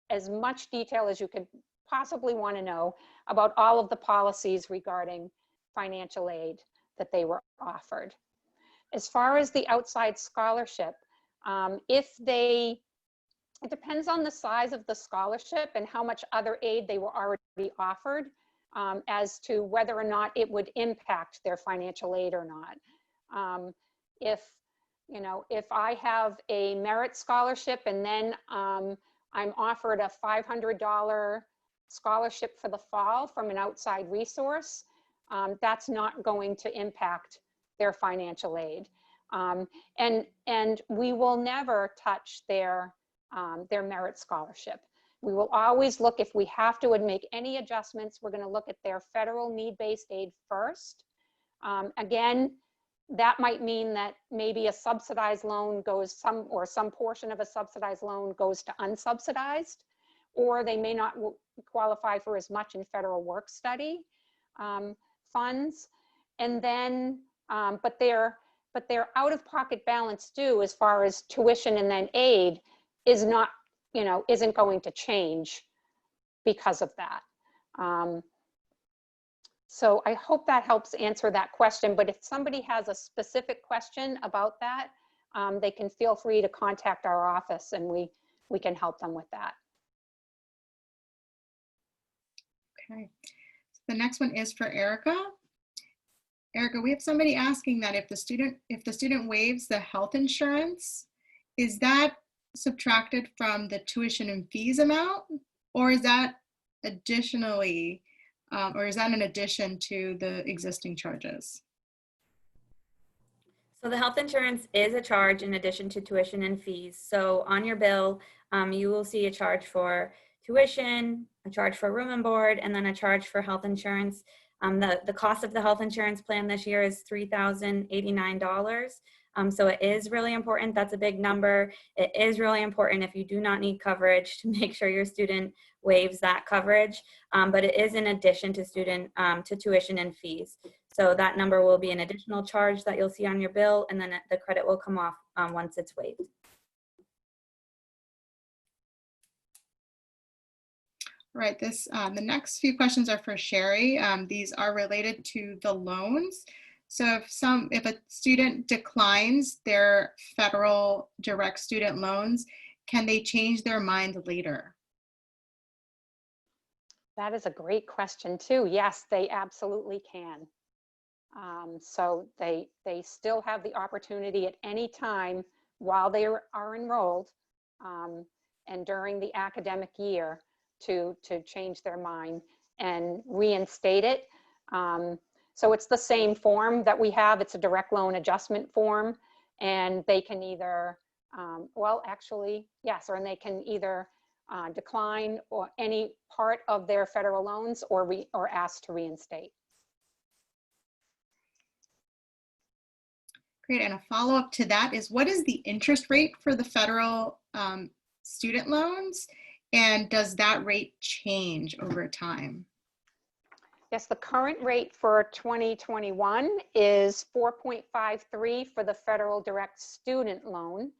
as much detail as you could possibly want to know about all of the policies regarding financial aid that they were offered. As far as the outside scholarship, it depends on the size of the scholarship and how much other aid they were already offered as to whether or not it would impact their financial aid or not. If I have a merit scholarship and then I'm offered a $500 scholarship for the fall from an outside resource, that's not going to impact their financial aid. And we will never touch their merit scholarship. We will always look, if we have to and make any adjustments, we're going to look at their federal need-based aid first. Again, that might mean that maybe a subsidized loan goes some portion of a subsidized loan goes to unsubsidized, or they may not qualify for as much in federal work study funds. And then, but their out-of-pocket balance due as far as tuition and then aid is not, isn't going to change because of that. So I hope that helps answer that question, but if somebody has a specific question about that, they can feel free to contact our office and we can help them with that. Okay, so the next one is for Erica. Erica, we have somebody asking that if the student waives the health insurance, is that subtracted from the tuition and fees amount, or is that additionally or is that in addition to the existing charges? So the health insurance is a charge in addition to tuition and fees. So on your bill, you will see a charge for tuition, a charge for room and board, and then a charge for health insurance. The cost of the health insurance plan this year is $3,089. So it is really important. That's a big number. It is really important if you do not need coverage to make sure your student waives that coverage. But it is in addition to tuition and fees. So that number will be an additional charge that you'll see on your bill, and then the credit will come off once it's waived. Right, the next few questions are for Sherry. These are related to the loans. So if a student declines their federal direct student loans, can they change their mind later? That is a great question too. Yes, they absolutely can. So they still have the opportunity at any time while they are enrolled and during the academic year to change their mind and reinstate it. So it's the same form that we have. It's a direct loan adjustment form, and they can either, well, actually, yes, or they can either decline or any part of their federal loans or ask to reinstate. Great, and a follow-up to that is, what is the interest rate for the federal student loans, and does that rate change over time? Yes, the current rate for 2021 is 4.53 for the federal direct student loan.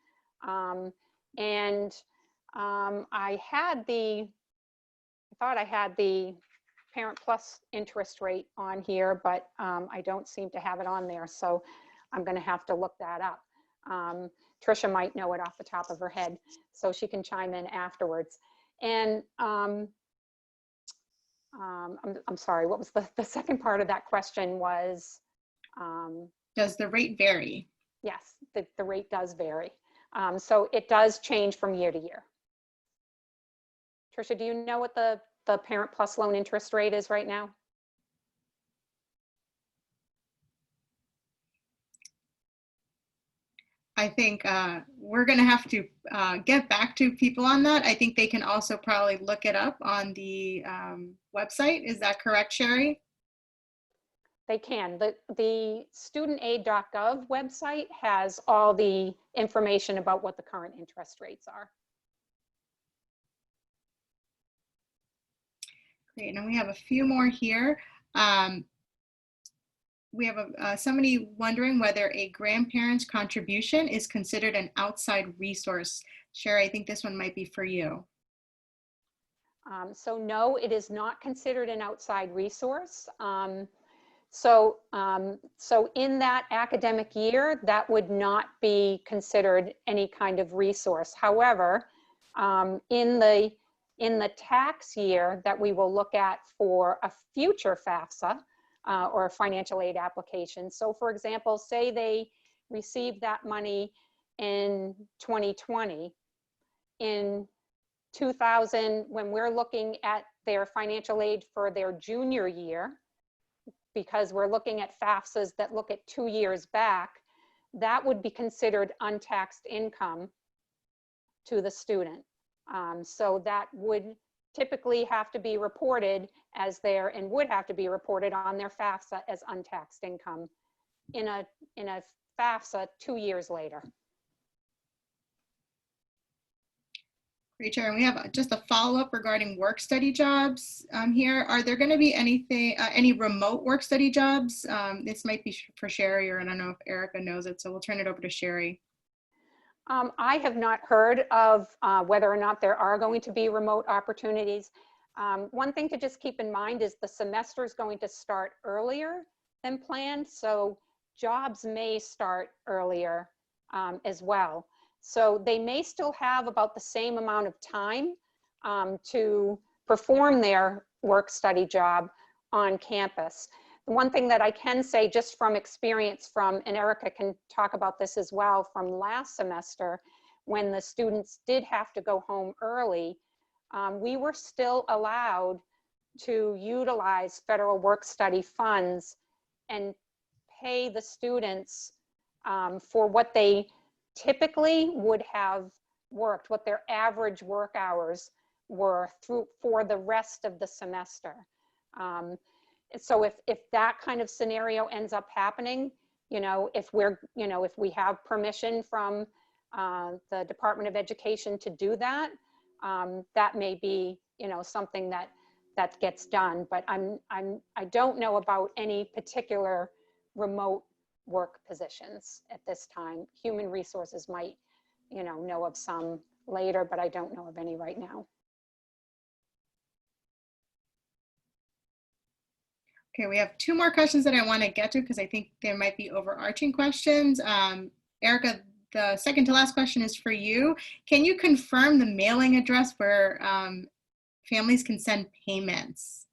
I thought I had the Parent Plus interest rate on here, but I don't seem to have it on there. So I'm going to have to look that up. Trisha might know it off the top of her head, so she can chime in afterwards. And I'm sorry, what was the second part of that question was? Does the rate vary? Yes, the rate does vary. So it does change from year to year. Trisha, do you know what the Parent Plus loan interest rate is right now? I think we're going to have to get back to people on that. I think they can also probably look it up on the website. Is that correct, Sherry? They can. The studentaid.gov website has all the information about what the current interest rates are. Great, and we have a few more here. We have somebody wondering whether a grandparent's contribution is considered an outside resource. Sherry, I think this one might be for you. So no, it is not considered an outside resource. So in that academic year, that would not be considered any kind of resource. However, in the tax year that we will look at for a future FAFSA, or a financial aid application. So for example, say they received that money in 2020. In 2000, when we're looking at their financial aid for their junior year, because we're looking at FAFSAs that look at 2 years back, that would be considered untaxed income to the student. So that would typically have to be reported as and would have to be reported on their FAFSA as untaxed income in a FAFSA 2 years later. Great, Chair. And we have just a follow-up regarding work study jobs here. Are there going to be any remote work study jobs? This might be for Sherry, or I don't know if Erica knows it, so we'll turn it over to Sherry. I have not heard of whether or not there are going to be remote opportunities. One thing to just keep in mind is the semester is going to start earlier than planned, so jobs may start earlier as well. So they may still have about the same amount of time to perform their work-study job on campus. The one thing that I can say just from experience and Erica can talk about this as well, from last semester, when the students did have to go home early, we were still allowed to utilize federal work-study funds and pay the students for what they typically would have worked, what their average work hours were for the rest of the semester. So if that kind of scenario ends up happening, if we have permission from the Department of Education to do that, that may be, something that gets done. But I don't know about any particular remote work positions at this time. Human Resources might, know of some later, but I don't know of any right now. Okay, we have two more questions that I want to get to because I think there might be overarching questions. Erica, the second to last question is for you. Can you confirm the mailing address where families can send payments?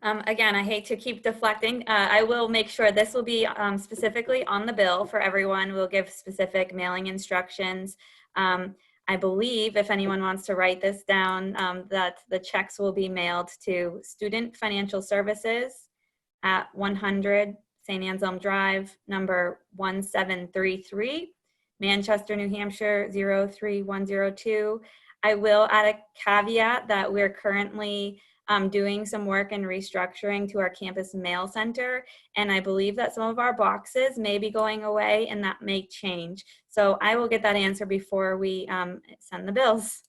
Again, I hate to keep deflecting. I will make sure this will be specifically on the bill for everyone. We'll give specific mailing instructions. I believe if anyone wants to write this down, that the checks will be mailed to Student Financial Services at 100 St. Anselm Drive, number 1733, Manchester, New Hampshire, 03102. I will add a caveat that we're currently doing some work and restructuring to our campus mail center. And I believe that some of our boxes may be going away and that may change. So I will get that answer before we send the bills.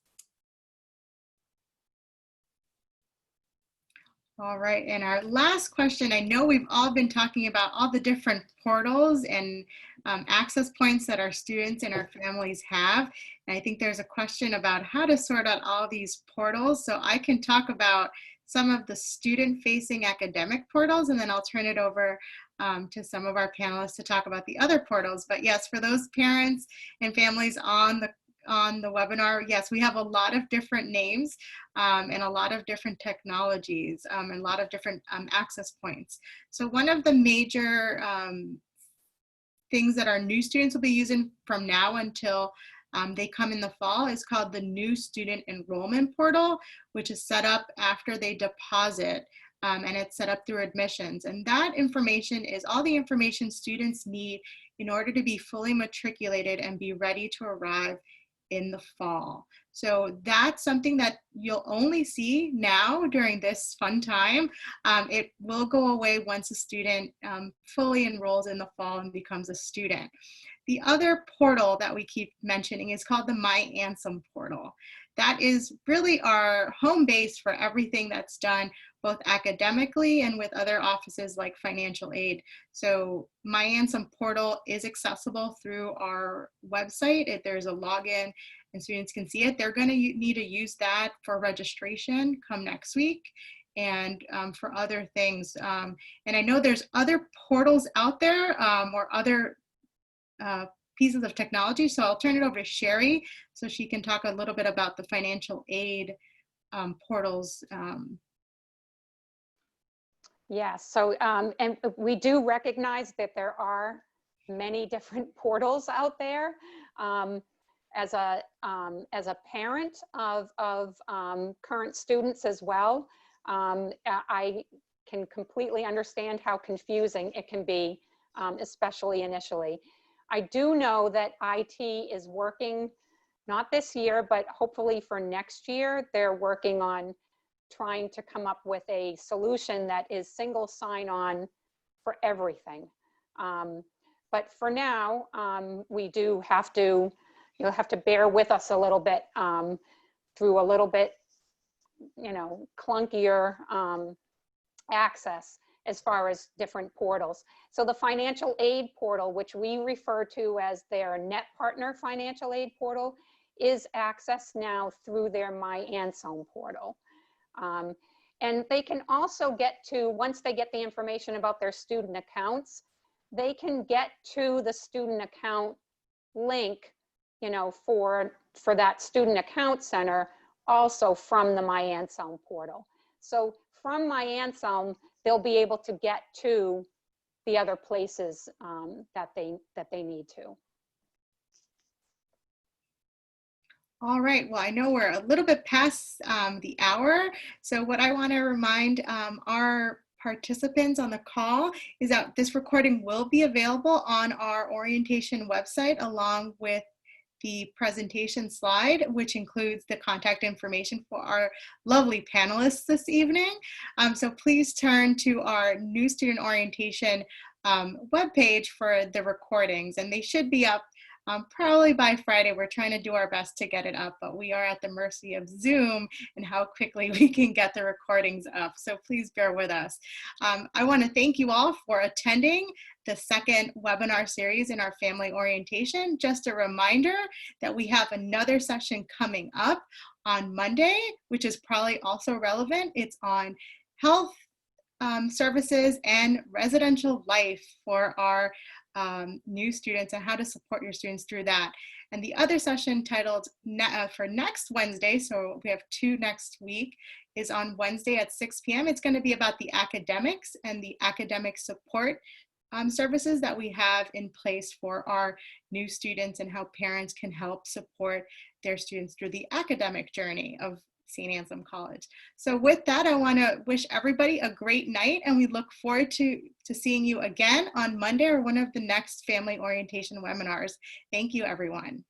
All right, and our last question, I know we've all been talking about all the different portals and access points that our students and our families have. And I think there's a question about how to sort out all these portals. So I can talk about some of the student-facing academic portals, and then I'll turn it over to some of our panelists to talk about the other portals. But yes, for those parents and families on the webinar, yes, we have a lot of different names and a lot of different technologies and a lot of different access points. So one of the major things that our new students will be using from now until they come in the fall is called the new student enrollment portal, which is set up after they deposit, and it's set up through admissions. And that information is all the information students need in order to be fully matriculated and be ready to arrive in the fall. So that's something that you'll only see now during this fun time. It will go away once a student fully enrolls in the fall and becomes a student. The other portal that we keep mentioning is called the My Ansem portal. That is really our home base for everything that's done both academically and with other offices like financial aid. So My Ansem portal is accessible through our website. There's a login and students can see it. They're going to need to use that for registration come next week and for other things. And I know there's other portals out there or other pieces of technology. So I'll turn it over to Sherry so she can talk a little bit about the financial aid portals. Yeah, so and we do recognize that there are many different portals out there. As a parent of current students as well, I can completely understand how confusing it can be, especially initially. I do know that IT is working, not this year, but hopefully for next year, they're working on trying to come up with a solution that is single sign-on for everything. But for now, we do have to, you'll have to bear with us a little bit through a little bit, clunkier access as far as different portals. So the financial aid portal, which we refer to as their Net Partner financial aid portal, is accessed now through their My Ansem portal. And they can also get to, once they get the information about their student accounts, they can get to the student account link, for that student account center also from the My Ansem portal. So from My Ansem, they'll be able to get to the other places that they need to. All right, well, I know we're a little bit past the hour. So what I want to remind our participants on the call is that this recording will be available on our orientation website along with the presentation slide, which includes the contact information for our lovely panelists this evening. So please turn to our new student orientation webpage for the recordings, and they should be up probably by Friday. We're trying to do our best to get it up, but we are at the mercy of Zoom and how quickly we can get the recordings up. So please bear with us. I want to thank you all for attending the second webinar series in our family orientation. Just a reminder that we have another session coming up on Monday, which is probably also relevant. It's on health services and residential life for our new students and how to support your students through that. And the other session titled for next Wednesday, so we have 2 next week, is on Wednesday at 6 p.m. It's going to be about the academics and the academic support services that we have in place for our new students and how parents can help support their students through the academic journey of St. Anselm College. So with that, I want to wish everybody a great night, and we look forward to seeing you again on Monday or one of the next family orientation webinars. Thank you, everyone.